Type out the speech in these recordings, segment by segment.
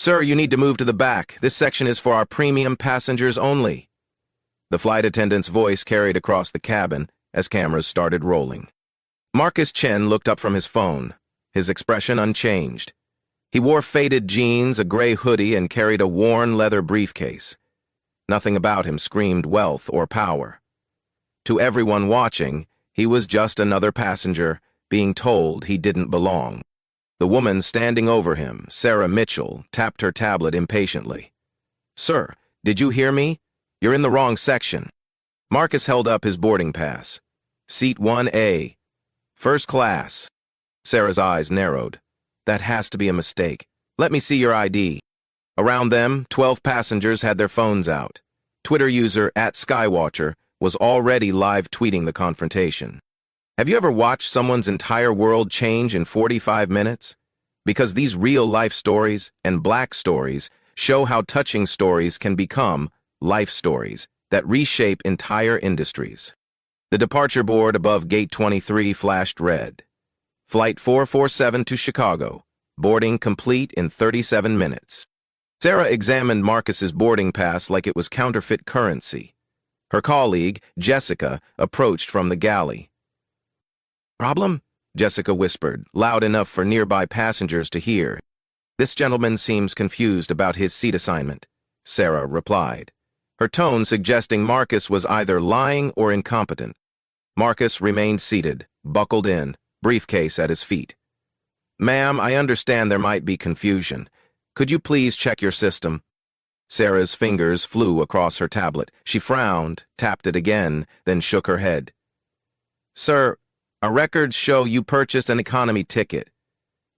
Sir, you need to move to the back. This section is for our premium passengers only. The flight attendant's voice carried across the cabin as cameras started rolling. Marcus Chen looked up from his phone, his expression unchanged. He wore faded jeans, a gray hoodie, and carried a worn leather briefcase. Nothing about him screamed wealth or power. To everyone watching, he was just another passenger being told he didn't belong. The woman standing over him, Sarah Mitchell, tapped her tablet impatiently. "Sir, did you hear me? You're in the wrong section." Marcus held up his boarding pass. "Seat 1A. First class." Sarah's eyes narrowed. "That has to be a mistake. Let me see your ID." Around them, 12 passengers had their phones out. Twitter user @Skywatcher was already live tweeting the confrontation. Have you ever watched someone's entire world change in 45 minutes? Because these real-life stories and black stories show how touching stories can become life stories that reshape entire industries. The departure board above Gate 23 flashed red. Flight 447 to Chicago. Boarding complete in 37 minutes. Sarah examined Marcus's boarding pass like it was counterfeit currency. Her colleague, Jessica, approached from the galley. "Problem?" Jessica whispered, loud enough for nearby passengers to hear. "This gentleman seems confused about his seat assignment," Sarah replied, her tone suggesting Marcus was either lying or incompetent. Marcus remained seated, buckled in, briefcase at his feet. "Ma'am, I understand there might be confusion. Could you please check your system?" Sarah's fingers flew across her tablet. She frowned, tapped it again, then shook her head. "Sir, our records show you purchased an economy ticket.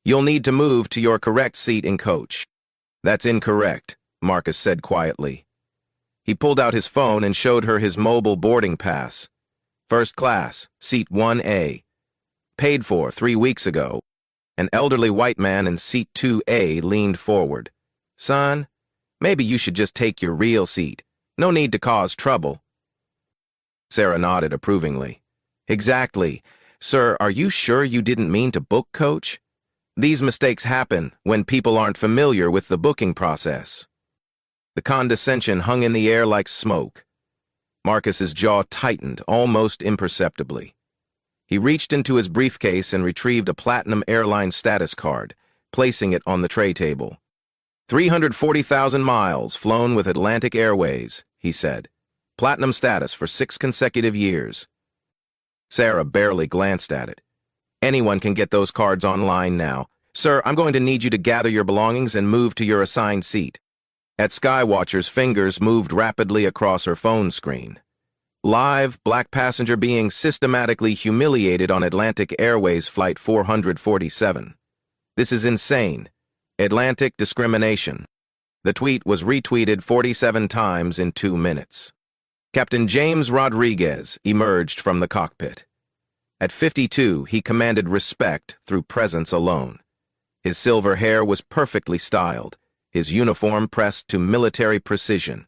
You'll need to move to your correct seat in coach." "That's incorrect," Marcus said quietly. He pulled out his phone and showed her his mobile boarding pass. "First class, seat 1A. Paid for 3 weeks ago." An elderly white man in seat 2A leaned forward. "Son, maybe you should just take your real seat. No need to cause trouble." Sarah nodded approvingly. "Exactly. Sir, are you sure you didn't mean to book coach? These mistakes happen when people aren't familiar with the booking process." The condescension hung in the air like smoke. Marcus's jaw tightened almost imperceptibly. He reached into his briefcase and retrieved a Platinum Airline status card, placing it on the tray table. 340,000 miles flown with Atlantic Airways, he said. Platinum status for 6 consecutive years. Sarah barely glanced at it. "Anyone can get those cards online now. Sir, I'm going to need you to gather your belongings and move to your assigned seat." At Skywatcher's fingers moved rapidly across her phone screen. Live, black passenger being systematically humiliated on Atlantic Airways Flight 447. "This is insane. Atlantic discrimination." The tweet was retweeted 47 times in 2 minutes. Captain James Rodriguez emerged from the cockpit. At 52, he commanded respect through presence alone. His silver hair was perfectly styled, his uniform pressed to military precision.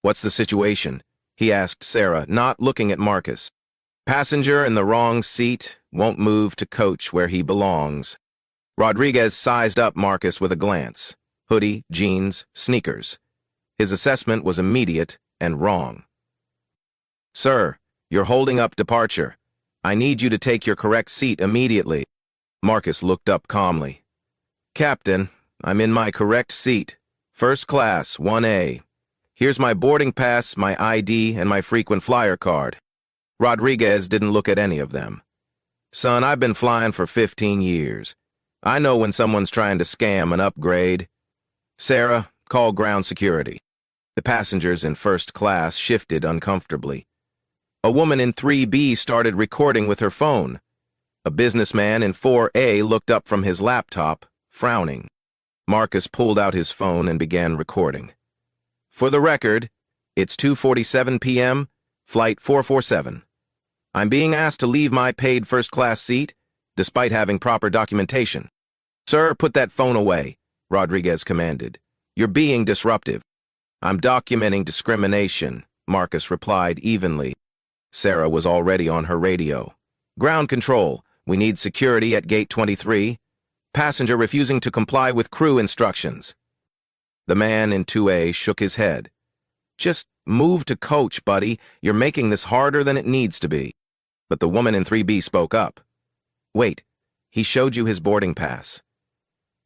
"What's the situation?" he asked Sarah, not looking at Marcus. "Passenger in the wrong seat, won't move to coach where he belongs." Rodriguez sized up Marcus with a glance. Hoodie, jeans, sneakers. His assessment was immediate and wrong. "Sir, you're holding up departure. I need you to take your correct seat immediately." Marcus looked up calmly. "Captain, I'm in my correct seat. First class, 1A. Here's my boarding pass, my ID, and my frequent flyer card." Rodriguez didn't look at any of them. "Son, I've been flying for 15 years. I know when someone's trying to scam an upgrade." "Sarah, call ground security." The passengers in first class shifted uncomfortably. A woman in 3B started recording with her phone. A businessman in 4A looked up from his laptop, frowning. Marcus pulled out his phone and began recording. "For the record, it's 2:47 p.m., Flight 447. I'm being asked to leave my paid first-class seat, despite having proper documentation." "Sir, put that phone away," Rodriguez commanded. "You're being disruptive." "I'm documenting discrimination," Marcus replied evenly. Sarah was already on her radio. "Ground control, we need security at Gate 23. Passenger refusing to comply with crew instructions." The man in 2A shook his head. Just move to coach, buddy. You're making this harder than it needs to be. But the woman in 3B spoke up. Wait, he showed you his boarding pass.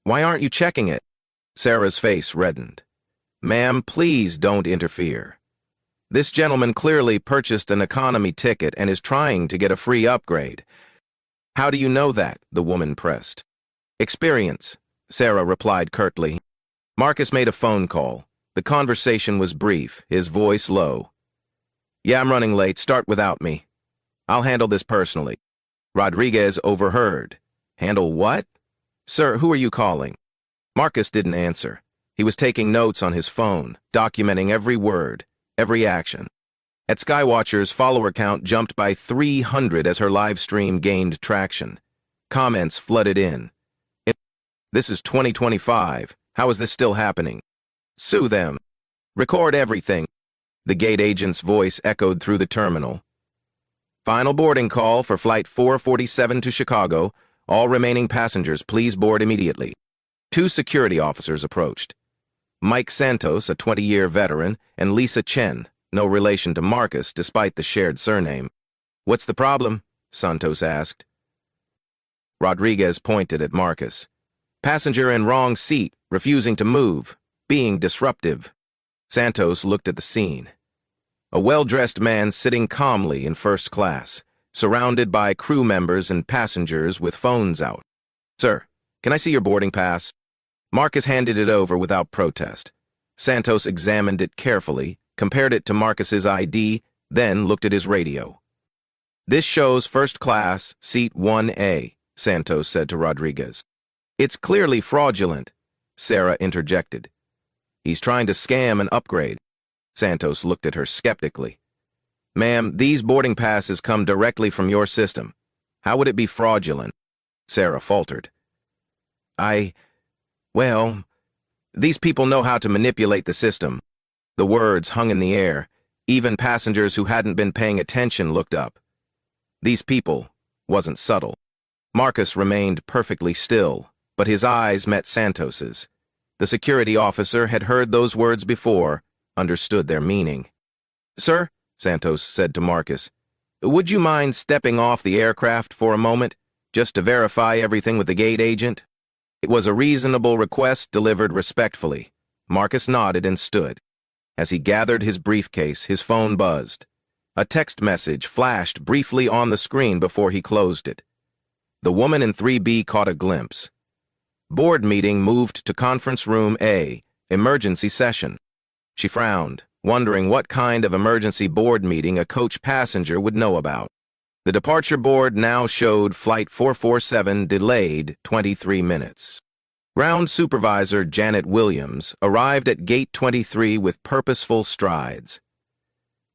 Why aren't you checking it? Sarah's face reddened. Ma'am, please don't interfere. This gentleman clearly purchased an economy ticket and is trying to get a free upgrade. How do you know that? The woman pressed. Experience, Sarah replied curtly. Marcus made a phone call. The conversation was brief, his voice low. Yeah, I'm running late. Start without me. I'll handle this personally. Rodriguez overheard. Handle what? Sir, who are you calling? Marcus didn't answer. He was taking notes on his phone, documenting every word, every action. At Skywatcher's follower count jumped by 300 as her live stream gained traction. Comments flooded in. This is 2025. How is this still happening? Sue them. Record everything. The gate agent's voice echoed through the terminal. Final boarding call for Flight 447 to Chicago. All remaining passengers, please board immediately. 2 security officers approached. Mike Santos, a 20-year veteran, and Lisa Chen, no relation to Marcus despite the shared surname. What's the problem? Santos asked. Rodriguez pointed at Marcus. Passenger in wrong seat, refusing to move, being disruptive. Santos looked at the scene. A well-dressed man sitting calmly in first class, surrounded by crew members and passengers with phones out. Sir, can I see your boarding pass? Marcus handed it over without protest. Santos examined it carefully, compared it to Marcus's ID, then looked at his radio. This shows first class, seat 1A, Santos said to Rodriguez. It's clearly fraudulent, Sarah interjected. He's trying to scam an upgrade. Santos looked at her skeptically. Ma'am, these boarding passes come directly from your system. How would it be fraudulent? Sarah faltered. Well, these people know how to manipulate the system. The words hung in the air. Even passengers who hadn't been paying attention looked up. These people wasn't subtle. Marcus remained perfectly still, but his eyes met Santos's. The security officer had heard those words before, understood their meaning. Sir, Santos said to Marcus, would you mind stepping off the aircraft for a moment, just to verify everything with the gate agent? It was a reasonable request delivered respectfully. Marcus nodded and stood. As he gathered his briefcase, his phone buzzed. A text message flashed briefly on the screen before he closed it. The woman in 3B caught a glimpse. Board meeting moved to conference room A, emergency session. She frowned, wondering what kind of emergency board meeting a coach passenger would know about. The departure board now showed Flight 447 delayed 23 minutes. Ground Supervisor Janet Williams arrived at Gate 23 with purposeful strides.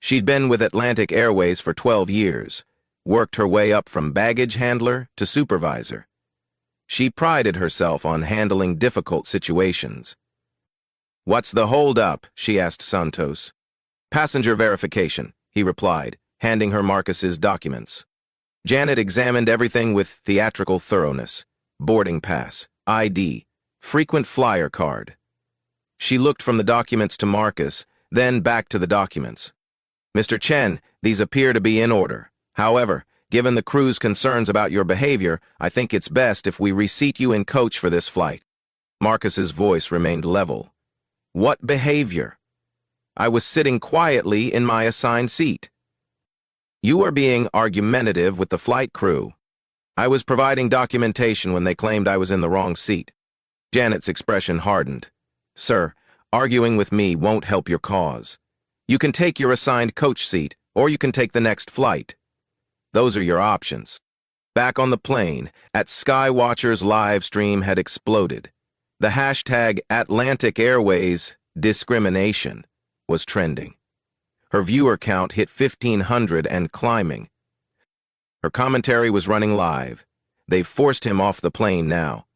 She'd been with Atlantic Airways for 12 years, worked her way up from baggage handler to supervisor. She prided herself on handling difficult situations. What's the hold-up? She asked Santos. Passenger verification, he replied, handing her Marcus's documents. Janet examined everything with theatrical thoroughness. Boarding pass, ID, frequent flyer card. She looked from the documents to Marcus, then back to the documents. Mr. Chen, these appear to be in order. However, given the crew's concerns about your behavior, I think it's best if we reseat you in coach for this flight. Marcus's voice remained level. What behavior? I was sitting quietly in my assigned seat. You are being argumentative with the flight crew. I was providing documentation when they claimed I was in the wrong seat. Janet's expression hardened. Sir, arguing with me won't help your cause. You can take your assigned coach seat, or you can take the next flight. Those are your options. Back on the plane, at Skywatcher's live stream had exploded. The hashtag Atlantic Airways discrimination was trending. Her viewer count hit 1,500 and climbing. Her commentary was running live. They've forced him off the plane now.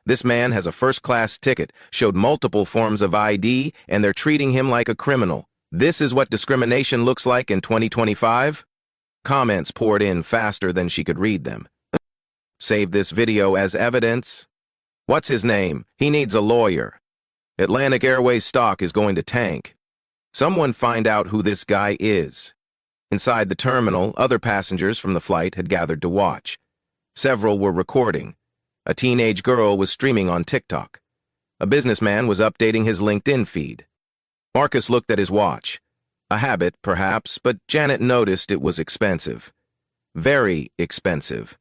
This man has a first-class ticket, showed multiple forms of ID, and they're treating him like a criminal. This is what discrimination looks like in 2025? Comments poured in faster than she could read them. Save this video as evidence. What's his name? He needs a lawyer. Atlantic Airways stock is going to tank. Someone find out who this guy is. Inside the terminal, other passengers from the flight had gathered to watch. Several were recording. A teenage girl was streaming on TikTok. A businessman was updating his LinkedIn feed. Marcus looked at his watch. A habit, perhaps, but Janet noticed it was expensive. Very expensive.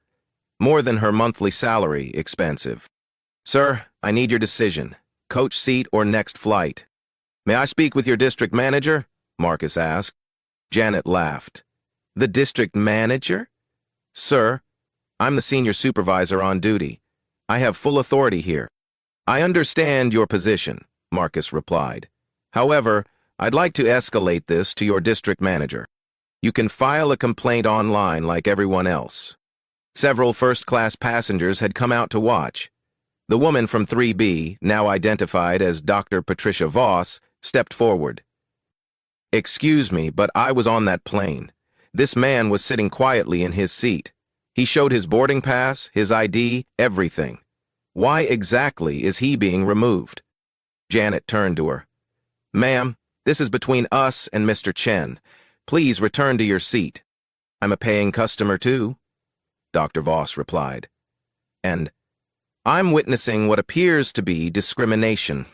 More than her monthly salary expensive. Sir, I need your decision. Coach seat or next flight? May I speak with your district manager? Marcus asked. Janet laughed. The district manager? Sir, I'm the senior supervisor on duty. I have full authority here. I understand your position, Marcus replied. However, I'd like to escalate this to your district manager. You can file a complaint online like everyone else. Several first-class passengers had come out to watch. The woman from 3B, now identified as Dr. Patricia Voss, stepped forward. Excuse me, but I was on that plane. This man was sitting quietly in his seat. He showed his boarding pass, his ID, everything. Why exactly is he being removed? Janet turned to her. Ma'am, this is between us and Mr. Chen. Please return to your seat. I'm a paying customer too, Dr. Voss replied. And I'm witnessing what appears to be discrimination.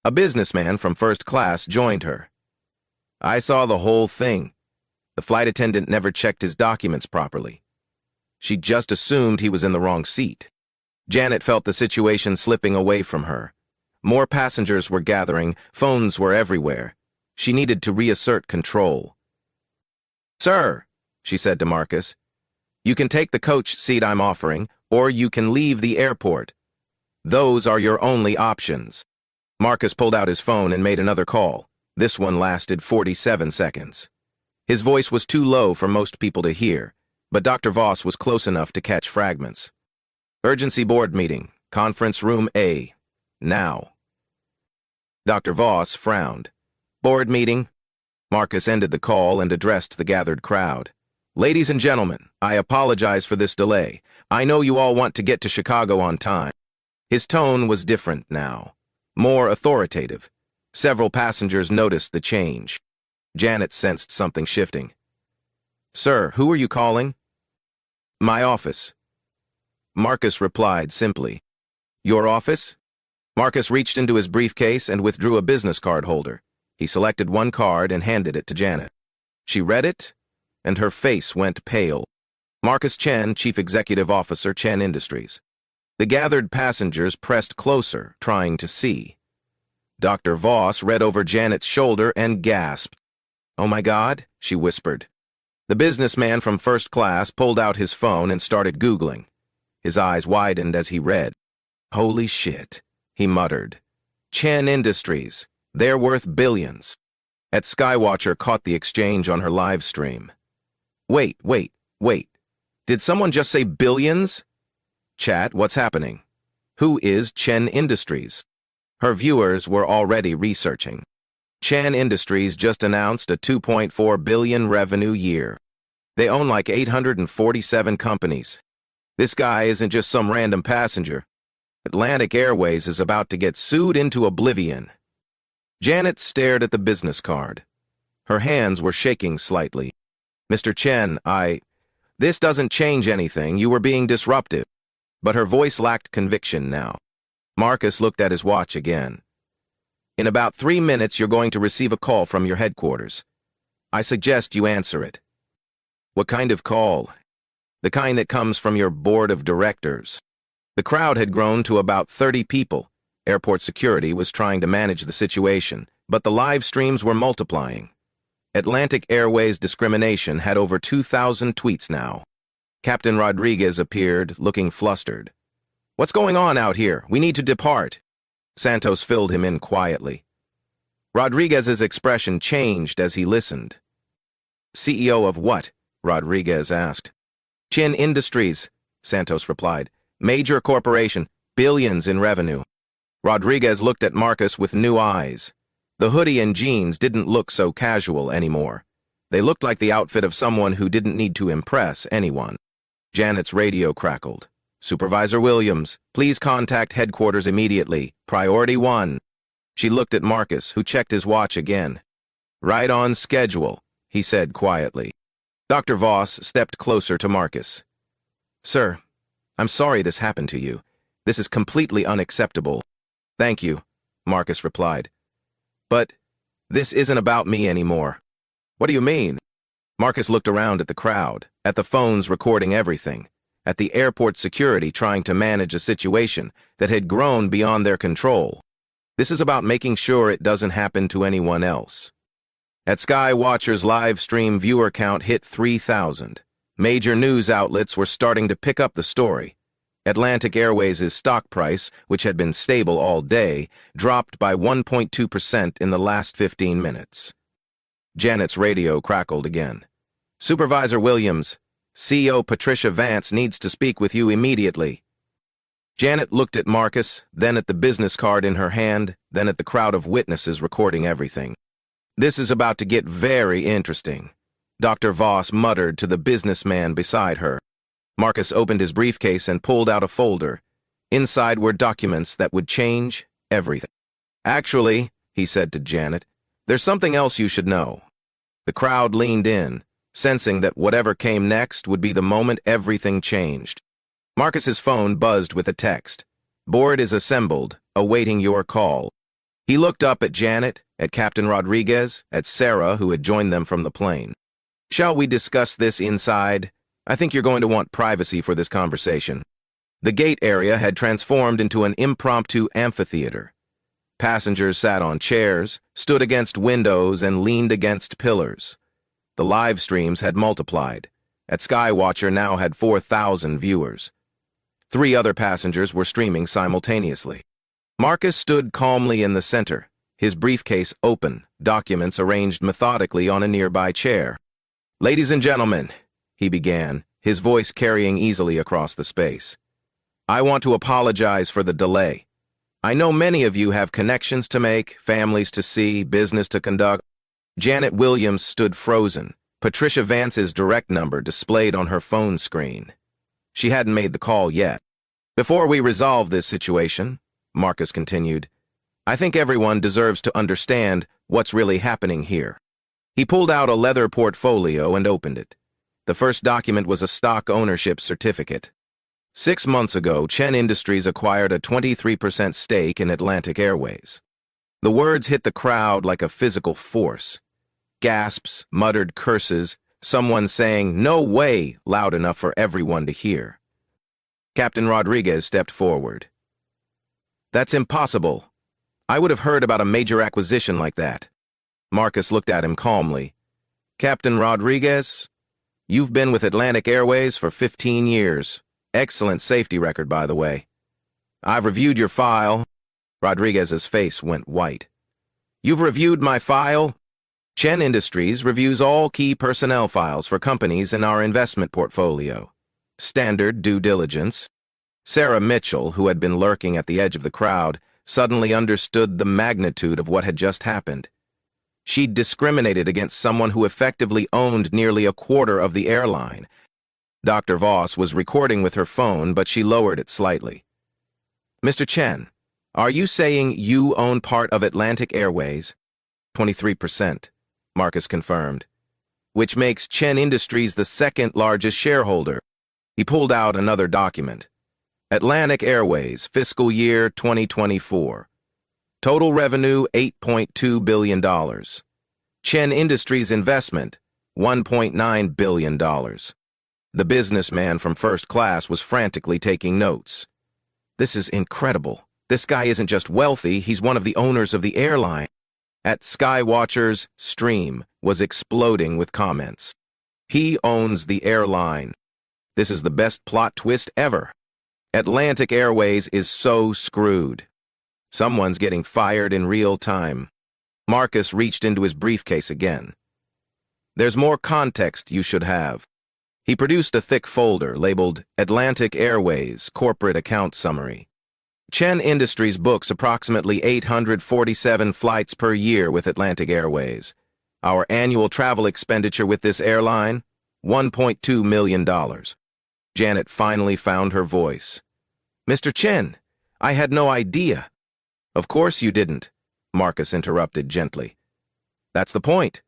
A businessman from first class joined her. I saw the whole thing. The flight attendant never checked his documents properly. She just assumed he was in the wrong seat. Janet felt the situation slipping away from her. More passengers were gathering, phones were everywhere. She needed to reassert control. Sir, she said to Marcus, you can take the coach seat I'm offering, or you can leave the airport. Those are your only options. Marcus pulled out his phone and made another call. This one lasted 47 seconds. His voice was too low for most people to hear, but Dr. Voss was close enough to catch fragments. Urgency board meeting, conference room A. Now. Dr. Voss frowned. Board meeting? Marcus ended the call and addressed the gathered crowd. Ladies and gentlemen, I apologize for this delay. I know you all want to get to Chicago on time. His tone was different now, more authoritative. Several passengers noticed the change. Janet sensed something shifting. Sir, who are you calling? My office. Marcus replied simply. Your office? Marcus reached into his briefcase and withdrew a business card holder. He selected one card and handed it to Janet. She read it, and her face went pale. Marcus Chen, Chief Executive Officer, Chen Industries. The gathered passengers pressed closer, trying to see. Dr. Voss read over Janet's shoulder and gasped. Oh my God, she whispered. The businessman from first class pulled out his phone and started Googling. His eyes widened as he read. Holy shit, he muttered. Chen Industries. They're worth billions. At Skywatcher caught the exchange on her live stream. Wait. Did someone just say billions? Chat, what's happening? Who is Chen Industries? Her viewers were already researching. Chen Industries just announced a $2.4 billion revenue year. They own like 847 companies. This guy isn't just some random passenger. Atlantic Airways is about to get sued into oblivion. Janet stared at the business card. Her hands were shaking slightly. Mr. Chen, This doesn't change anything. You were being disruptive. But her voice lacked conviction now. Marcus looked at his watch again. In about 3 minutes, you're going to receive a call from your headquarters. I suggest you answer it. What kind of call? The kind that comes from your board of directors. The crowd had grown to about 30 people. Airport security was trying to manage the situation, but the live streams were multiplying. Atlantic Airways discrimination had over 2,000 tweets now. Captain Rodriguez appeared, looking flustered. What's going on out here? We need to depart. Santos filled him in quietly. Rodriguez's expression changed as he listened. CEO of what? Rodriguez asked. Chen Industries, Santos replied. Major corporation, billions in revenue. Rodriguez looked at Marcus with new eyes. The hoodie and jeans didn't look so casual anymore. They looked like the outfit of someone who didn't need to impress anyone. Janet's radio crackled. Supervisor Williams, please contact headquarters immediately. Priority 1. She looked at Marcus, who checked his watch again. "Right on schedule," he said quietly. Dr. Voss stepped closer to Marcus. "Sir, I'm sorry this happened to you. This is completely unacceptable." "Thank you," Marcus replied. "But this isn't about me anymore." "What do you mean?" Marcus looked around at the crowd, at the phones recording everything, at the airport security trying to manage a situation that had grown beyond their control. "This is about making sure it doesn't happen to anyone else." At Sky Watcher's live stream viewer count hit 3,000. Major news outlets were starting to pick up the story. Atlantic Airways' stock price, which had been stable all day, dropped by 1.2% in the last 15 minutes. Janet's radio crackled again. "Supervisor Williams, CEO Patricia Vance needs to speak with you immediately." Janet looked at Marcus, then at the business card in her hand, then at the crowd of witnesses recording everything. "This is about to get very interesting," Dr. Voss muttered to the businessman beside her. Marcus opened his briefcase and pulled out a folder. Inside were documents that would change everything. "Actually," he said to Janet, "there's something else you should know." The crowd leaned in, sensing that whatever came next would be the moment everything changed. Marcus's phone buzzed with a text. "Board is assembled, awaiting your call." He looked up at Janet, at Captain Rodriguez, at Sarah, who had joined them from the plane. "Shall we discuss this inside? I think you're going to want privacy for this conversation." The gate area had transformed into an impromptu amphitheater. Passengers sat on chairs, stood against windows, and leaned against pillars. The live streams had multiplied. At Skywatcher now had 4,000 viewers. 3 other passengers were streaming simultaneously. Marcus stood calmly in the center, his briefcase open, documents arranged methodically on a nearby chair. "Ladies and gentlemen," he began, his voice carrying easily across the space, "I want to apologize for the delay. I know many of you have connections to make, families to see, business to conduct." Janet Williams stood frozen, Patricia Vance's direct number displayed on her phone screen. She hadn't made the call yet. "Before we resolve this situation," Marcus continued, "I think everyone deserves to understand what's really happening here." He pulled out a leather portfolio and opened it. The first document was a stock ownership certificate. 6 months ago, Chen Industries acquired a 23% stake in Atlantic Airways. The words hit the crowd like a physical force. Gasps, muttered curses, someone saying, "No way," loud enough for everyone to hear. Captain Rodriguez stepped forward. "That's impossible. I would have heard about a major acquisition like that." Marcus looked at him calmly. "Captain Rodriguez, you've been with Atlantic Airways for 15 years. Excellent safety record, by the way. I've reviewed your file." Rodriguez's face went white. "You've reviewed my file?" "Chen Industries reviews all key personnel files for companies in our investment portfolio. Standard due diligence." Sarah Mitchell, who had been lurking at the edge of the crowd, suddenly understood the magnitude of what had just happened. She'd discriminated against someone who effectively owned nearly a quarter of the airline. Dr. Voss was recording with her phone, but she lowered it slightly. "Mr. Chen, are you saying you own part of Atlantic Airways?" 23%, Marcus confirmed, "which makes Chen Industries the second largest shareholder." He pulled out another document. "Atlantic Airways, fiscal year 2024. Total revenue, $8.2 billion. Chen Industries investment, $1.9 billion. The businessman from first class was frantically taking notes. "This is incredible. This guy isn't just wealthy, he's one of the owners of the airline." At Skywatcher's stream was exploding with comments. "He owns the airline. This is the best plot twist ever. Atlantic Airways is so screwed. Someone's getting fired in real time." Marcus reached into his briefcase again. "There's more context you should have." He produced a thick folder labeled Atlantic Airways Corporate Account Summary. Chen Industries books approximately 847 flights per year with Atlantic Airways. Our annual travel expenditure with this airline, $1.2 million. Janet finally found her voice. "Mr. Chen, I had no idea." "Of course you didn't," Marcus interrupted gently. That's the point.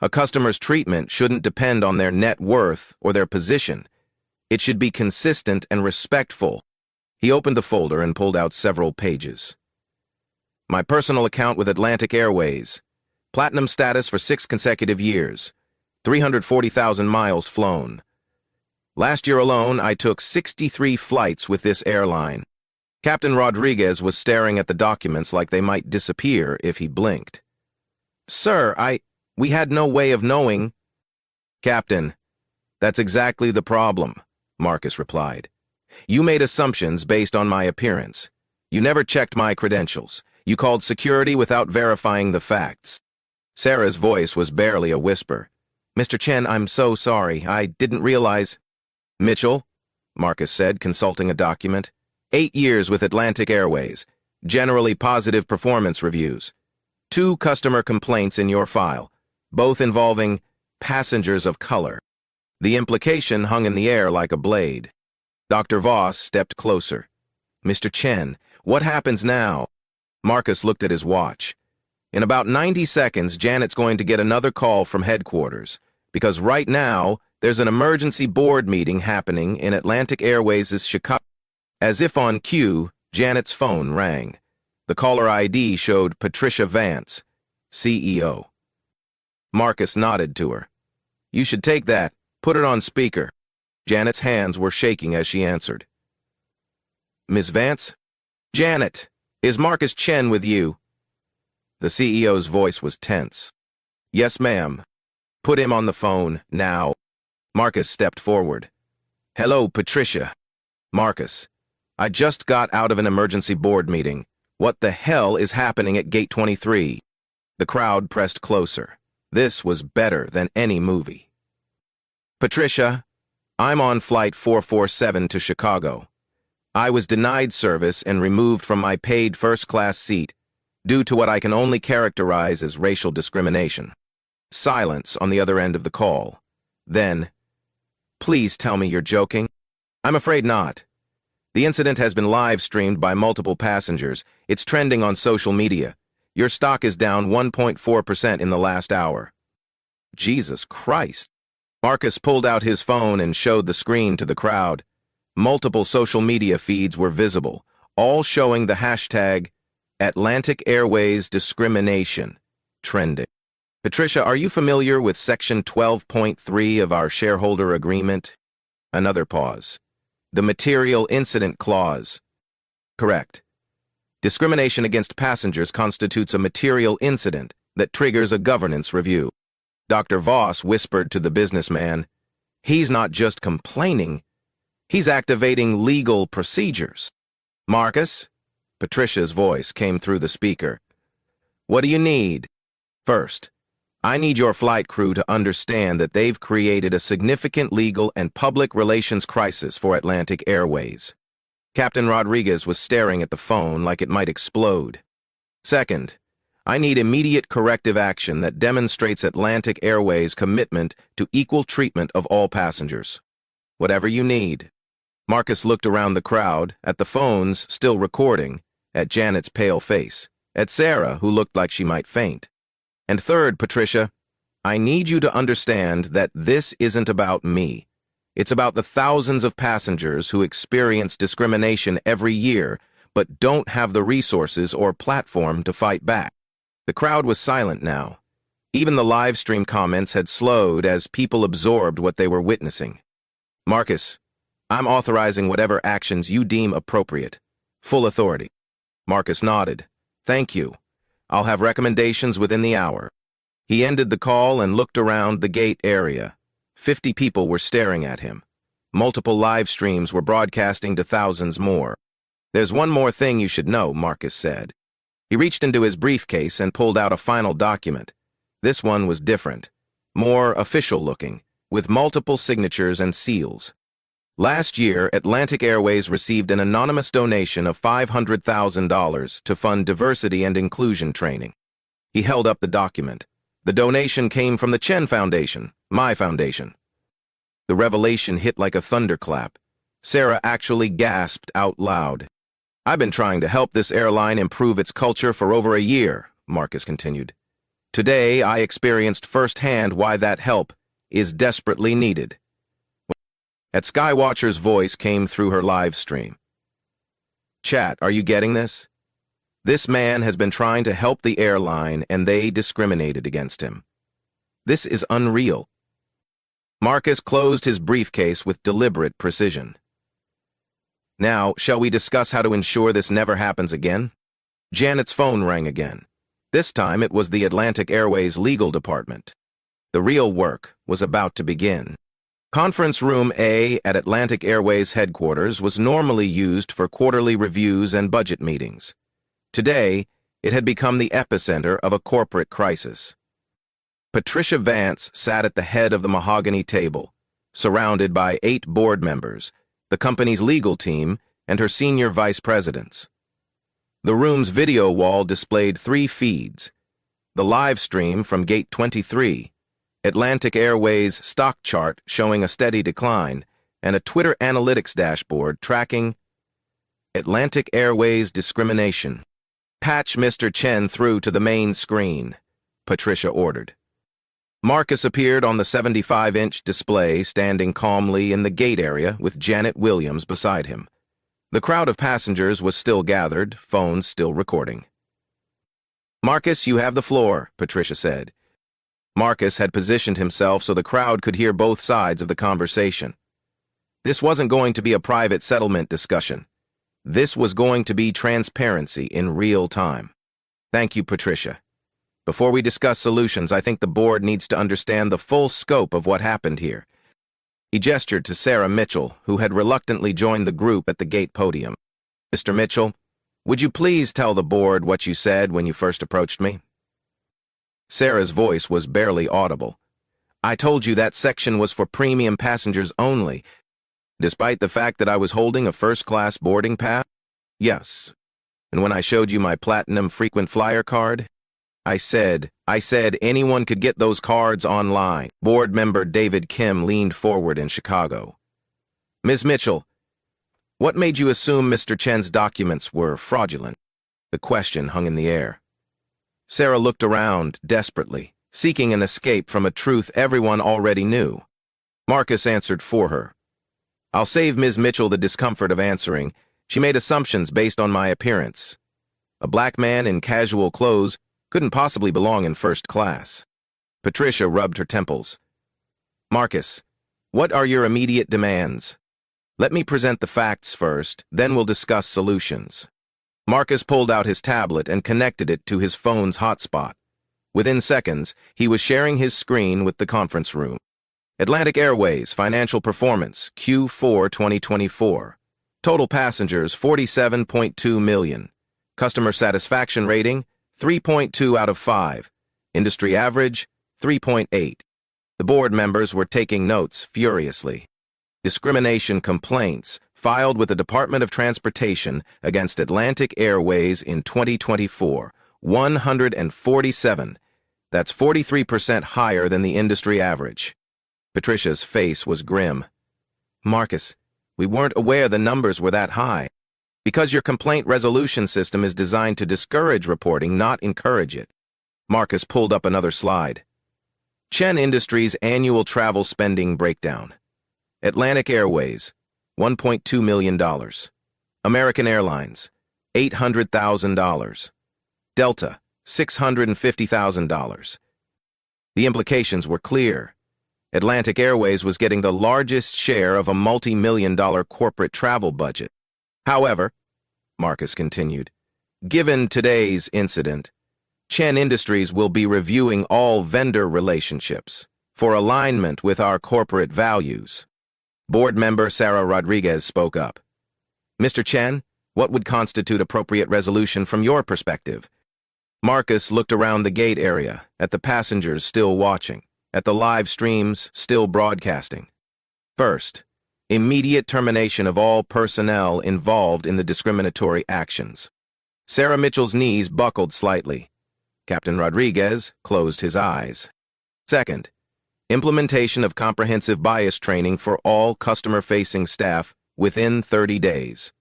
A customer's treatment shouldn't depend on their net worth or their position. It should be consistent and respectful. He opened the folder and pulled out several pages. My personal account with Atlantic Airways. Platinum status for 6 consecutive years. 340,000 miles flown. Last year alone, I took 63 flights with this airline. Captain Rodriguez was staring at the documents like they might disappear if he blinked. Sir, we had no way of knowing. Captain, that's exactly the problem, Marcus replied. You made assumptions based on my appearance. You never checked my credentials. You called security without verifying the facts. Sarah's voice was barely a whisper. Mr. Chen, I'm so sorry. I didn't realize. Mitchell, Marcus said, consulting a document. 8 years with Atlantic Airways. Generally positive performance reviews. 2 customer complaints in your file, both involving passengers of color. The implication hung in the air like a blade. Dr. Voss stepped closer. Mr. Chen, what happens now? Marcus looked at his watch. In about 90 seconds, Janet's going to get another call from headquarters, because right now, there's an emergency board meeting happening in Atlantic Airways' Chicago. As if on cue, Janet's phone rang. The caller ID showed Patricia Vance, CEO. Marcus nodded to her. You should take that. Put it on speaker. Janet's hands were shaking as she answered. Ms. Vance? Janet, is Marcus Chen with you? The CEO's voice was tense. Yes, ma'am. Put him on the phone, now. Marcus stepped forward. Hello, Patricia. Marcus, I just got out of an emergency board meeting. What the hell is happening at Gate 23? The crowd pressed closer. This was better than any movie. Patricia, I'm on Flight 447 to Chicago. I was denied service and removed from my paid first-class seat due to what I can only characterize as racial discrimination. Silence on the other end of the call. Then, please tell me you're joking. I'm afraid not. The incident has been live-streamed by multiple passengers. It's trending on social media. Your stock is down 1.4% in the last hour. Jesus Christ. Marcus pulled out his phone and showed the screen to the crowd. Multiple social media feeds were visible, all showing the hashtag Atlantic Airways discrimination trending. Patricia, are you familiar with Section 12.3 of our shareholder agreement? Another pause. The Material Incident Clause. Correct. Discrimination against passengers constitutes a material incident that triggers a governance review. Dr. Voss whispered to the businessman, he's not just complaining, he's activating legal procedures. Marcus? Patricia's voice came through the speaker. What do you need? First, I need your flight crew to understand that they've created a significant legal and public relations crisis for Atlantic Airways. Captain Rodriguez was staring at the phone like it might explode. Second, I need immediate corrective action that demonstrates Atlantic Airways' commitment to equal treatment of all passengers. Whatever you need. Marcus looked around the crowd, at the phones still recording, at Janet's pale face, at Sarah, who looked like she might faint. And third, Patricia, I need you to understand that this isn't about me. It's about the thousands of passengers who experience discrimination every year, but don't have the resources or platform to fight back. The crowd was silent now. Even the live stream comments had slowed as people absorbed what they were witnessing. Marcus, I'm authorizing whatever actions you deem appropriate. Full authority. Marcus nodded. Thank you. I'll have recommendations within the hour. He ended the call and looked around the gate area. 50 people were staring at him. Multiple live streams were broadcasting to thousands more. There's one more thing you should know, Marcus said. He reached into his briefcase and pulled out a final document. This one was different, more official-looking, with multiple signatures and seals. Last year, Atlantic Airways received an anonymous donation of $500,000 to fund diversity and inclusion training. He held up the document. The donation came from the Chen Foundation, my foundation. The revelation hit like a thunderclap. Sarah actually gasped out loud. I've been trying to help this airline improve its culture for over a year, Marcus continued. Today, I experienced firsthand why that help is desperately needed. At Skywatcher's voice came through her live stream. Chat, are you getting this? This man has been trying to help the airline and they discriminated against him. This is unreal. Marcus closed his briefcase with deliberate precision. Now, shall we discuss how to ensure this never happens again? Janet's phone rang again. This time it was the Atlantic Airways legal department. The real work was about to begin. Conference Room A at Atlantic Airways headquarters was normally used for quarterly reviews and budget meetings. Today, it had become the epicenter of a corporate crisis. Patricia Vance sat at the head of the mahogany table, surrounded by 8 board members, the company's legal team, and her senior vice presidents. The room's video wall displayed 3 feeds: the live stream from Gate 23, Atlantic Airways stock chart showing a steady decline, and a Twitter analytics dashboard tracking Atlantic Airways discrimination. Patch Mr. Chen through to the main screen, Patricia ordered. Marcus appeared on the 75-inch display, standing calmly in the gate area with Janet Williams beside him. The crowd of passengers was still gathered, phones still recording. Marcus, you have the floor, Patricia said. Marcus had positioned himself so the crowd could hear both sides of the conversation. This wasn't going to be a private settlement discussion. This was going to be transparency in real time. Thank you, Patricia. Before we discuss solutions, I think the board needs to understand the full scope of what happened here. He gestured to Sarah Mitchell, who had reluctantly joined the group at the gate podium. Mr. Mitchell, would you please tell the board what you said when you first approached me? Sarah's voice was barely audible. I told you that section was for premium passengers only, despite the fact that I was holding a first-class boarding pass? Yes. And when I showed you my platinum frequent flyer card? I said anyone could get those cards online. Board member David Kim leaned forward in Chicago. Ms. Mitchell, what made you assume Mr. Chen's documents were fraudulent? The question hung in the air. Sarah looked around desperately, seeking an escape from a truth everyone already knew. Marcus answered for her. I'll save Ms. Mitchell the discomfort of answering. She made assumptions based on my appearance. A black man in casual clothes couldn't possibly belong in first class. Patricia rubbed her temples. Marcus, what are your immediate demands? Let me present the facts first, then we'll discuss solutions. Marcus pulled out his tablet and connected it to his phone's hotspot. Within seconds, he was sharing his screen with the conference room. Atlantic Airways financial performance, Q4 2024. Total passengers, 47.2 million. Customer satisfaction rating, 3.2 out of 5. Industry average, 3.8. The board members were taking notes furiously. Discrimination complaints filed with the Department of Transportation against Atlantic Airways in 2024, 147. That's 43% higher than the industry average. Patricia's face was grim. Marcus, we weren't aware the numbers were that high. Because your complaint resolution system is designed to discourage reporting, not encourage it. Marcus pulled up another slide. Chen Industries' annual travel spending breakdown. Atlantic Airways, $1.2 million. American Airlines, $800,000. Delta, $650,000. The implications were clear. Atlantic Airways was getting the largest share of a multi-million-dollar corporate travel budget. However, Marcus continued, given today's incident, Chen Industries will be reviewing all vendor relationships for alignment with our corporate values. Board member Sarah Rodriguez spoke up. Mr. Chen, what would constitute appropriate resolution from your perspective? Marcus looked around the gate area, at the passengers still watching, at the live streams still broadcasting. First, immediate termination of all personnel involved in the discriminatory actions. Sarah Mitchell's knees buckled slightly. Captain Rodriguez closed his eyes. Second, implementation of comprehensive bias training for all customer-facing staff within 30 days.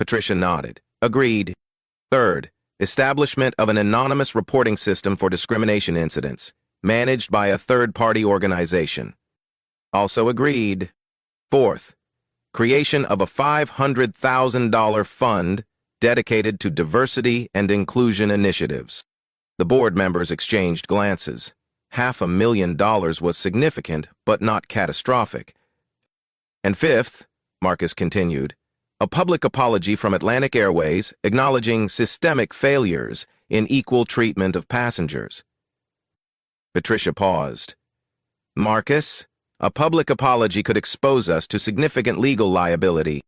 Patricia nodded. Agreed. Third, establishment of an anonymous reporting system for discrimination incidents, managed by a third-party organization. Also agreed. Fourth, creation of a $500,000 fund dedicated to diversity and inclusion initiatives. The board members exchanged glances. $500,000 was significant, but not catastrophic. And fifth, Marcus continued, a public apology from Atlantic Airways acknowledging systemic failures in equal treatment of passengers. Patricia paused. Marcus, a public apology could expose us to significant legal liability.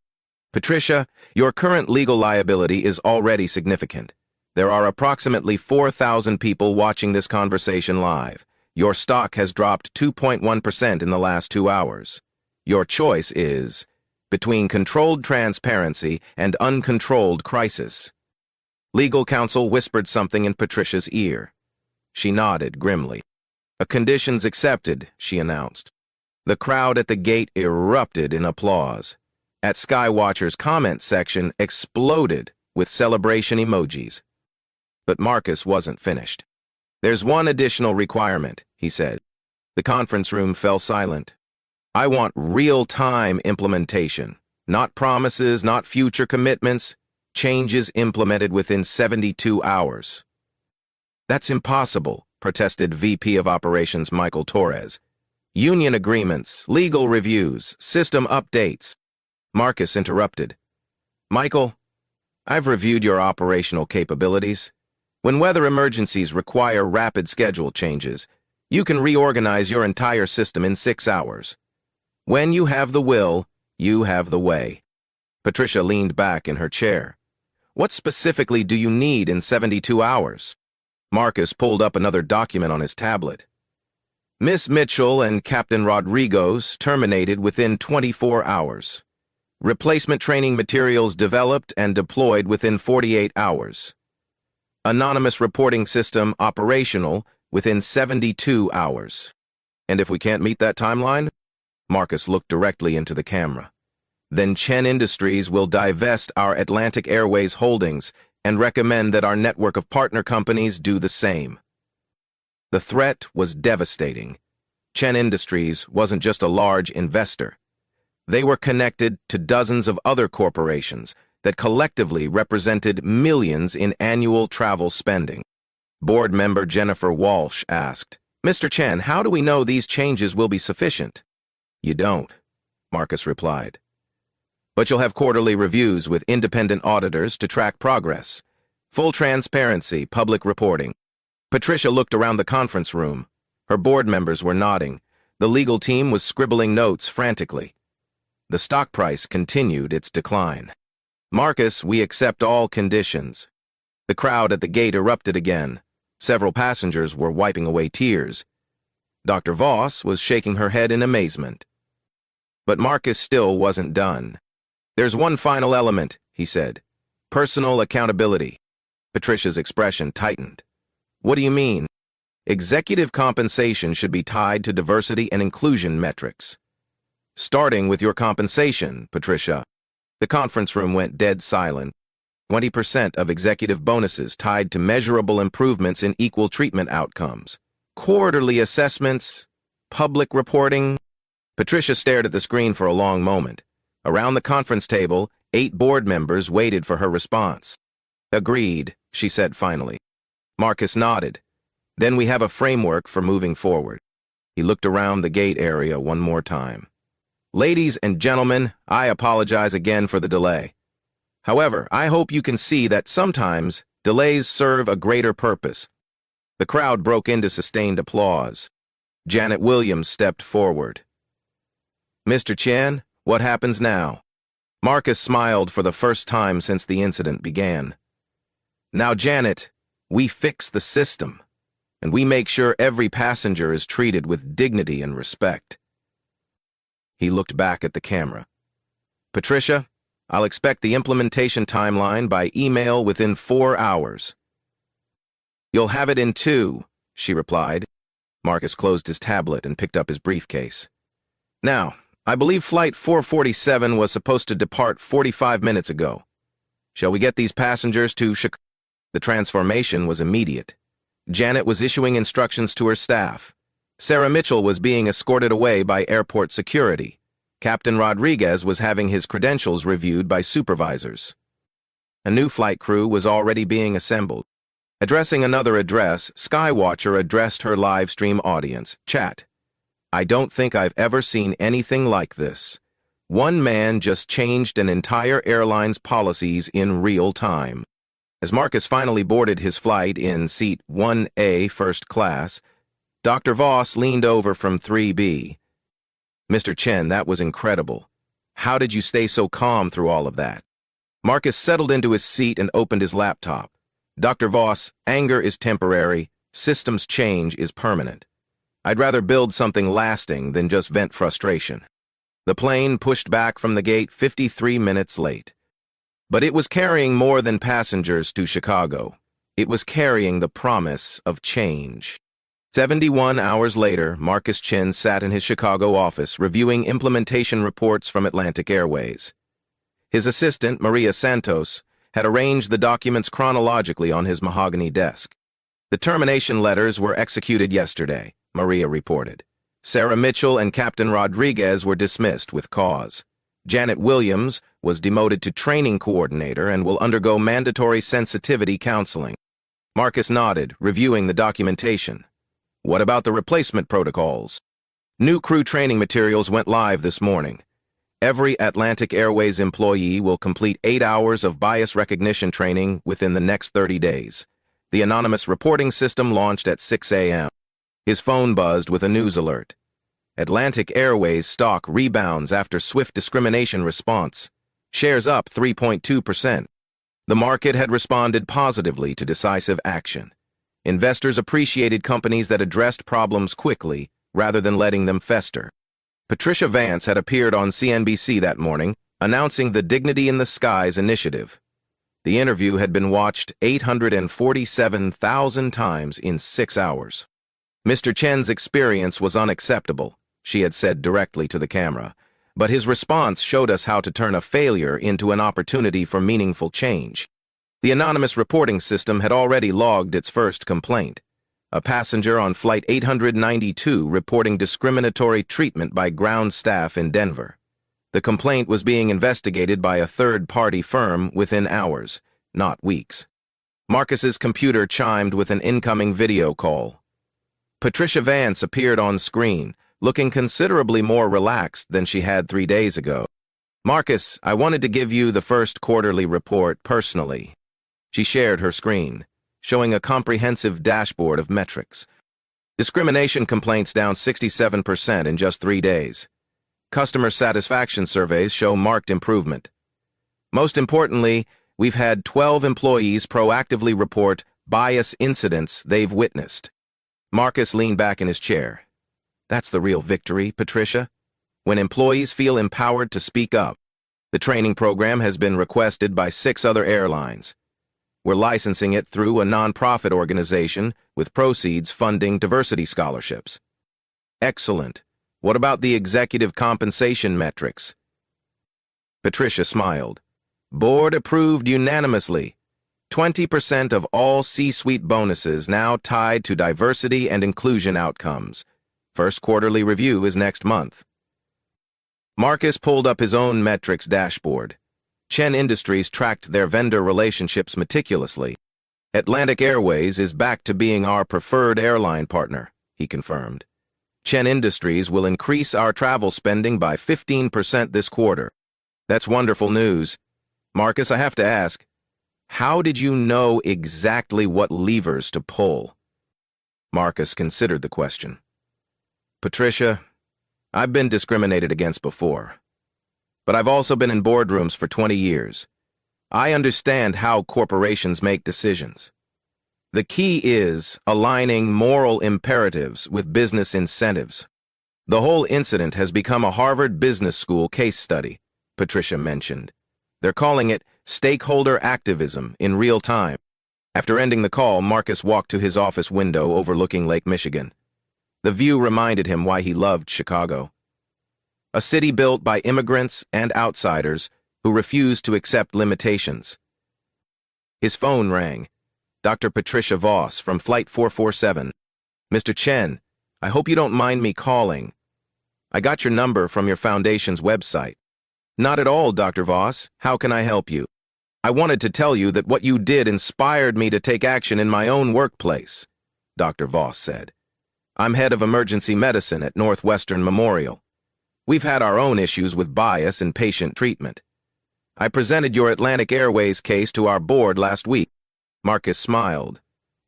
Patricia, your current legal liability is already significant. There are approximately 4,000 people watching this conversation live. Your stock has dropped 2.1% in the last 2 hours. Your choice is between controlled transparency and uncontrolled crisis. Legal counsel whispered something in Patricia's ear. She nodded grimly. Conditions accepted, she announced. The crowd at the gate erupted in applause. At Skywatcher's comment section exploded with celebration emojis. But Marcus wasn't finished. There's one additional requirement, he said. The conference room fell silent. I want real-time implementation. Not promises, not future commitments. Changes implemented within 72 hours. That's impossible, protested VP of Operations Michael Torres. Union agreements, legal reviews, system updates. Marcus interrupted. Michael, I've reviewed your operational capabilities. When weather emergencies require rapid schedule changes, you can reorganize your entire system in 6 hours. When you have the will, you have the way. Patricia leaned back in her chair. What specifically do you need in 72 hours? Marcus pulled up another document on his tablet. Miss Mitchell and Captain Rodriguez terminated within 24 hours. Replacement training materials developed and deployed within 48 hours. Anonymous reporting system operational within 72 hours. And if we can't meet that timeline? Marcus looked directly into the camera. Then Chen Industries will divest our Atlantic Airways holdings and recommend that our network of partner companies do the same. The threat was devastating. Chen Industries wasn't just a large investor. They were connected to dozens of other corporations that collectively represented millions in annual travel spending. Board member Jennifer Walsh asked, Mr. Chen, how do we know these changes will be sufficient? You don't, Marcus replied. But you'll have quarterly reviews with independent auditors to track progress. Full transparency, public reporting. Patricia looked around the conference room. Her board members were nodding. The legal team was scribbling notes frantically. The stock price continued its decline. Marcus, we accept all conditions. The crowd at the gate erupted again. Several passengers were wiping away tears. Dr. Voss was shaking her head in amazement. But Marcus still wasn't done. There's one final element, he said. Personal accountability. Patricia's expression tightened. What do you mean? Executive compensation should be tied to diversity and inclusion metrics. Starting with your compensation, Patricia. The conference room went dead silent. 20% of executive bonuses tied to measurable improvements in equal treatment outcomes. Quarterly assessments, public reporting. Patricia stared at the screen for a long moment. Around the conference table, 8 board members waited for her response. Agreed, she said finally. Marcus nodded. Then we have a framework for moving forward. He looked around the gate area one more time. Ladies and gentlemen, I apologize again for the delay. However, I hope you can see that sometimes delays serve a greater purpose. The crowd broke into sustained applause. Janet Williams stepped forward. Mr. Chen, what happens now? Marcus smiled for the first time since the incident began. Now, Janet, we fix the system, and we make sure every passenger is treated with dignity and respect. He looked back at the camera. Patricia, I'll expect the implementation timeline by email within 4 hours. You'll have it in 2, she replied. Marcus closed his tablet and picked up his briefcase. Now, I believe Flight 447 was supposed to depart 45 minutes ago. Shall we get these passengers to Chicago? The transformation was immediate. Janet was issuing instructions to her staff. Sarah Mitchell was being escorted away by airport security. Captain Rodriguez was having his credentials reviewed by supervisors. A new flight crew was already being assembled. Addressing another address, Skywatcher addressed her live stream audience. Chat. I don't think I've ever seen anything like this. One man just changed an entire airline's policies in real time. As Marcus finally boarded his flight in seat 1A first class, Dr. Voss leaned over from 3B. Mr. Chen, that was incredible. How did you stay so calm through all of that? Marcus settled into his seat and opened his laptop. Dr. Voss, anger is temporary, systems change is permanent. I'd rather build something lasting than just vent frustration. The plane pushed back from the gate 53 minutes late. But it was carrying more than passengers to Chicago. It was carrying the promise of change. 71 hours later, Marcus Chen sat in his Chicago office reviewing implementation reports from Atlantic Airways. His assistant, Maria Santos, had arranged the documents chronologically on his mahogany desk. The termination letters were executed yesterday, Maria reported. Sarah Mitchell and Captain Rodriguez were dismissed with cause. Janet Williams was demoted to training coordinator and will undergo mandatory sensitivity counseling. Marcus nodded, reviewing the documentation. What about the replacement protocols? New crew training materials went live this morning. Every Atlantic Airways employee will complete 8 hours of bias recognition training within the next 30 days. The anonymous reporting system launched at 6 a.m. His phone buzzed with a news alert. Atlantic Airways stock rebounds after swift discrimination response. Shares up 3.2%. The market had responded positively to decisive action. Investors appreciated companies that addressed problems quickly rather than letting them fester. Patricia Vance had appeared on CNBC that morning, announcing the Dignity in the Skies initiative. The interview had been watched 847,000 times in 6 hours. Mr. Chen's experience was unacceptable, she had said directly to the camera, but his response showed us how to turn a failure into an opportunity for meaningful change. The anonymous reporting system had already logged its first complaint. A passenger on Flight 892 reporting discriminatory treatment by ground staff in Denver. The complaint was being investigated by a third-party firm within hours, not weeks. Marcus's computer chimed with an incoming video call. Patricia Vance appeared on screen, looking considerably more relaxed than she had 3 days ago. Marcus, I wanted to give you the first quarterly report personally. She shared her screen, showing a comprehensive dashboard of metrics. Discrimination complaints down 67% in just 3 days. Customer satisfaction surveys show marked improvement. Most importantly, we've had 12 employees proactively report bias incidents they've witnessed. Marcus leaned back in his chair. That's the real victory, Patricia. When employees feel empowered to speak up. The training program has been requested by 6 other airlines. We're licensing it through a nonprofit organization with proceeds funding diversity scholarships. Excellent. What about the executive compensation metrics? Patricia smiled. Board approved unanimously. 20% of all C-suite bonuses now tied to diversity and inclusion outcomes. First quarterly review is next month. Marcus pulled up his own metrics dashboard. Chen Industries tracked their vendor relationships meticulously. Atlantic Airways is back to being our preferred airline partner, he confirmed. Chen Industries will increase our travel spending by 15% this quarter. That's wonderful news. Marcus, I have to ask, how did you know exactly what levers to pull? Marcus considered the question. Patricia, I've been discriminated against before. But I've also been in boardrooms for 20 years. I understand how corporations make decisions. The key is aligning moral imperatives with business incentives. The whole incident has become a Harvard Business School case study, Patricia mentioned. They're calling it stakeholder activism in real time. After ending the call, Marcus walked to his office window overlooking Lake Michigan. The view reminded him why he loved Chicago. A city built by immigrants and outsiders who refused to accept limitations. His phone rang. Dr. Patricia Voss from Flight 447. Mr. Chen, I hope you don't mind me calling. I got your number from your foundation's website. Not at all, Dr. Voss. How can I help you? I wanted to tell you that what you did inspired me to take action in my own workplace, Dr. Voss said. I'm head of emergency medicine at Northwestern Memorial. We've had our own issues with bias in patient treatment. I presented your Atlantic Airways case to our board last week. Marcus smiled.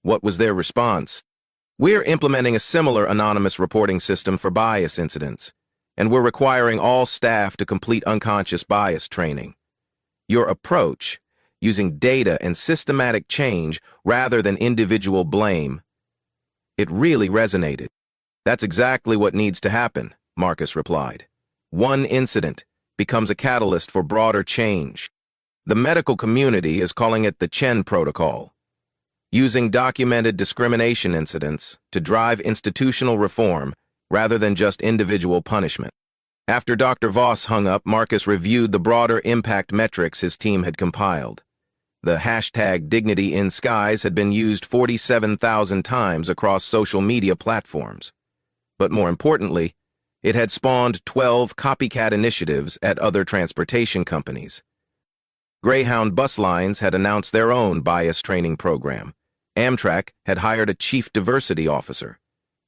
What was their response? We're implementing a similar anonymous reporting system for bias incidents, and we're requiring all staff to complete unconscious bias training. Your approach, using data and systematic change rather than individual blame, it really resonated. That's exactly what needs to happen, Marcus replied. One incident becomes a catalyst for broader change. The medical community is calling it the Chen Protocol, using documented discrimination incidents to drive institutional reform rather than just individual punishment. After Dr. Voss hung up, Marcus reviewed the broader impact metrics his team had compiled. The hashtag Dignity in Skies had been used 47,000 times across social media platforms. But more importantly, it had spawned 12 copycat initiatives at other transportation companies. Greyhound bus lines had announced their own bias training program. Amtrak had hired a chief diversity officer.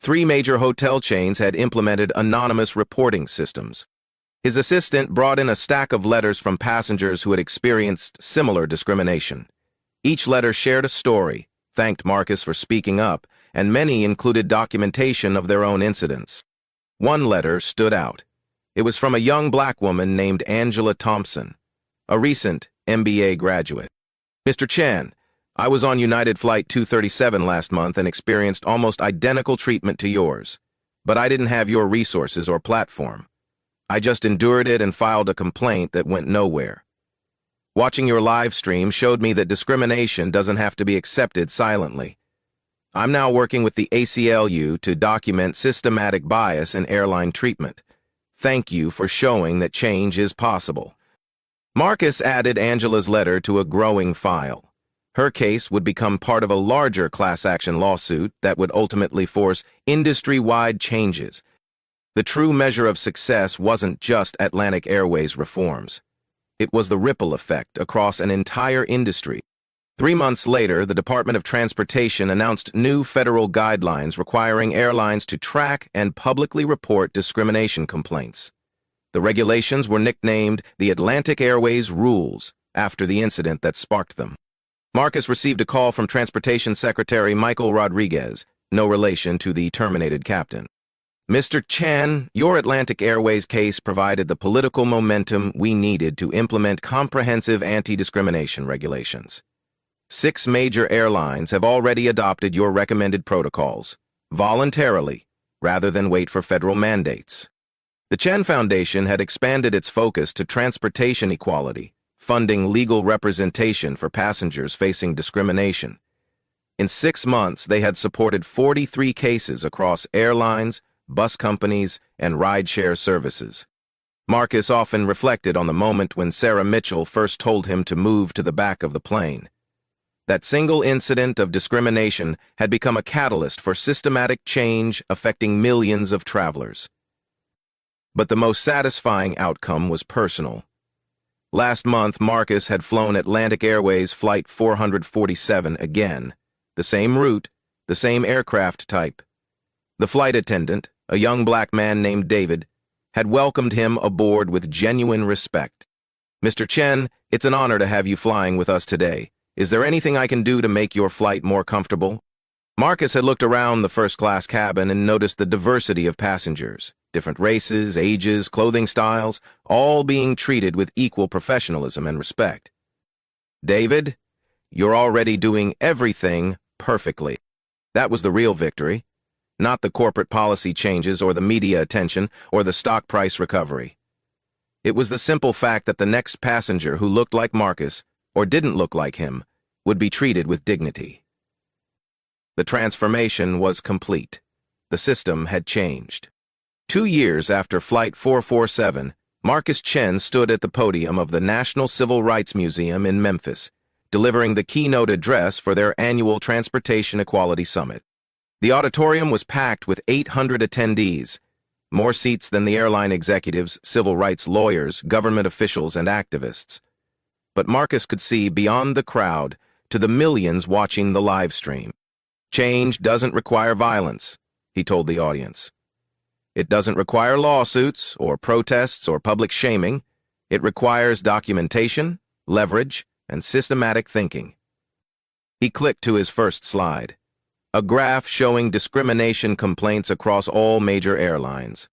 3 major hotel chains had implemented anonymous reporting systems. His assistant brought in a stack of letters from passengers who had experienced similar discrimination. Each letter shared a story, thanked Marcus for speaking up, and many included documentation of their own incidents. One letter stood out. It was from a young black woman named Angela Thompson, a recent MBA graduate. Mr. Chen, I was on United Flight 237 last month and experienced almost identical treatment to yours, but I didn't have your resources or platform. I just endured it and filed a complaint that went nowhere. Watching your live stream showed me that discrimination doesn't have to be accepted silently. I'm now working with the ACLU to document systematic bias in airline treatment. Thank you for showing that change is possible. Marcus added Angela's letter to a growing file. Her case would become part of a larger class action lawsuit that would ultimately force industry-wide changes. The true measure of success wasn't just Atlantic Airways reforms. It was the ripple effect across an entire industry. 3 months later, the Department of Transportation announced new federal guidelines requiring airlines to track and publicly report discrimination complaints. The regulations were nicknamed the Atlantic Airways Rules after the incident that sparked them. Marcus received a call from Transportation Secretary Michael Rodriguez, no relation to the terminated captain. Mr. Chen, your Atlantic Airways case provided the political momentum we needed to implement comprehensive anti-discrimination regulations. 6 major airlines have already adopted your recommended protocols, voluntarily, rather than wait for federal mandates. The Chen Foundation had expanded its focus to transportation equality, funding legal representation for passengers facing discrimination. In 6 months, they had supported 43 cases across airlines, bus companies, and rideshare services. Marcus often reflected on the moment when Sarah Mitchell first told him to move to the back of the plane. That single incident of discrimination had become a catalyst for systematic change affecting millions of travelers. But the most satisfying outcome was personal. Last month, Marcus had flown Atlantic Airways Flight 447 again, the same route, the same aircraft type. The flight attendant, a young black man named David, had welcomed him aboard with genuine respect. Mr. Chen, it's an honor to have you flying with us today. Is there anything I can do to make your flight more comfortable? Marcus had looked around the first-class cabin and noticed the diversity of passengers, different races, ages, clothing styles, all being treated with equal professionalism and respect. David, you're already doing everything perfectly. That was the real victory, not the corporate policy changes or the media attention or the stock price recovery. It was the simple fact that the next passenger who looked like Marcus, or didn't look like him, would be treated with dignity. The transformation was complete. The system had changed. 2 years after Flight 447, Marcus Chen stood at the podium of the National Civil Rights Museum in Memphis, delivering the keynote address for their annual Transportation Equality Summit. The auditorium was packed with 800 attendees, more seats than the airline executives, civil rights lawyers, government officials, and activists. But Marcus could see beyond the crowd to the millions watching the live stream. Change doesn't require violence, he told the audience. It doesn't require lawsuits or protests or public shaming. It requires documentation, leverage, and systematic thinking. He clicked to his first slide, a graph showing discrimination complaints across all major airlines.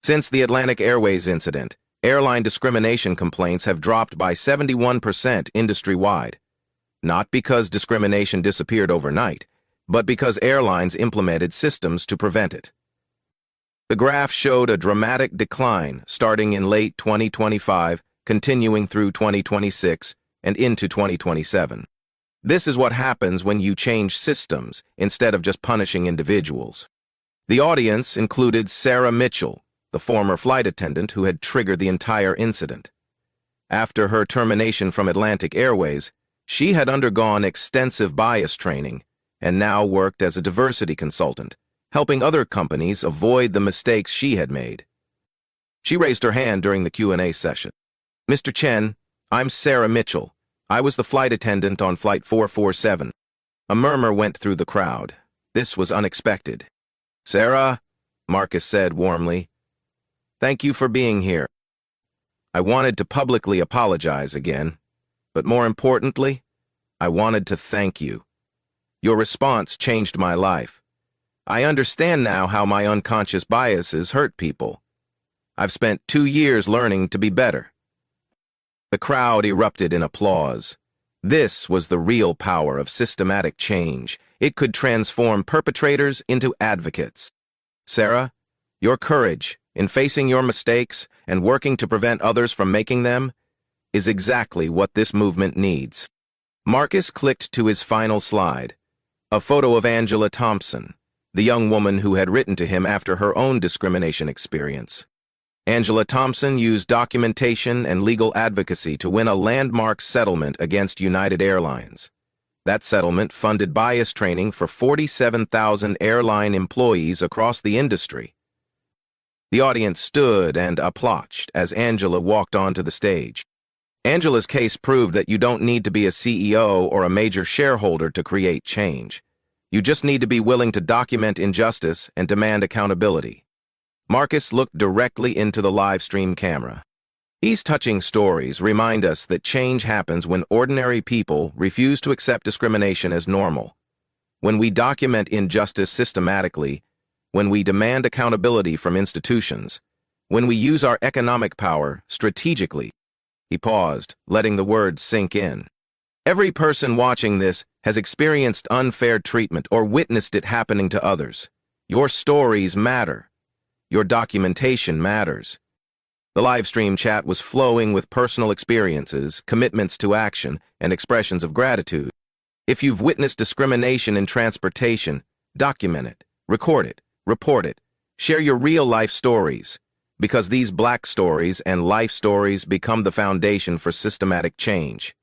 Since the Atlantic Airways incident, airline discrimination complaints have dropped by 71% industry-wide. Not because discrimination disappeared overnight, but because airlines implemented systems to prevent it. The graph showed a dramatic decline starting in late 2025, continuing through 2026, and into 2027. This is what happens when you change systems instead of just punishing individuals. The audience included Sarah Mitchell, the former flight attendant who had triggered the entire incident. After her termination from Atlantic Airways, she had undergone extensive bias training and now worked as a diversity consultant, helping other companies avoid the mistakes she had made. She raised her hand during the Q&A session. "Mr. Chen, I'm Sarah Mitchell. I was the flight attendant on Flight 447. A murmur went through the crowd. This was unexpected. "Sarah," Marcus said warmly, "thank you for being here. I wanted to publicly apologize again, but more importantly, I wanted to thank you. Your response changed my life. I understand now how my unconscious biases hurt people. I've spent 2 years learning to be better." The crowd erupted in applause. This was the real power of systematic change. It could transform perpetrators into advocates. Sarah, your courage in facing your mistakes and working to prevent others from making them is exactly what this movement needs. Marcus clicked to his final slide, a photo of Angela Thompson, the young woman who had written to him after her own discrimination experience. Angela Thompson used documentation and legal advocacy to win a landmark settlement against United Airlines. That settlement funded bias training for 47,000 airline employees across the industry. The audience stood and applauded as Angela walked onto the stage. Angela's case proved that you don't need to be a CEO or a major shareholder to create change. You just need to be willing to document injustice and demand accountability. Marcus looked directly into the live stream camera. These touching stories remind us that change happens when ordinary people refuse to accept discrimination as normal. When we document injustice systematically, when we demand accountability from institutions, when we use our economic power strategically. He paused, letting the words sink in. Every person watching this has experienced unfair treatment or witnessed it happening to others. Your stories matter. Your documentation matters. The live stream chat was flowing with personal experiences, commitments to action, and expressions of gratitude. If you've witnessed discrimination in transportation, document it, record it, report it, share your real-life stories, because these Black stories and life stories become the foundation for systematic change.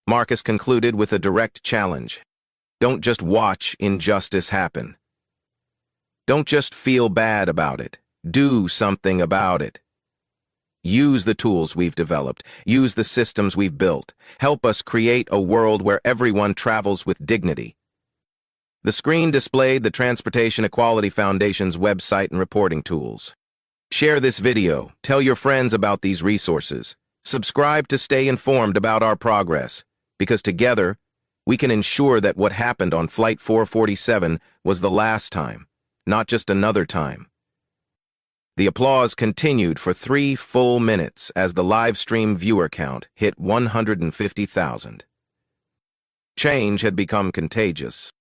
Marcus concluded with a direct challenge. Don't just watch injustice happen. Don't just feel bad about it. Do something about it. Use the tools we've developed. Use the systems we've built. Help us create a world where everyone travels with dignity. The screen displayed the Transportation Equality Foundation's website and reporting tools. Share this video. Tell your friends about these resources. Subscribe to stay informed about our progress, because together, we can ensure that what happened on Flight 447 was the last time, not just another time. The applause continued for 3 full minutes as the live stream viewer count hit 150,000. Change had become contagious.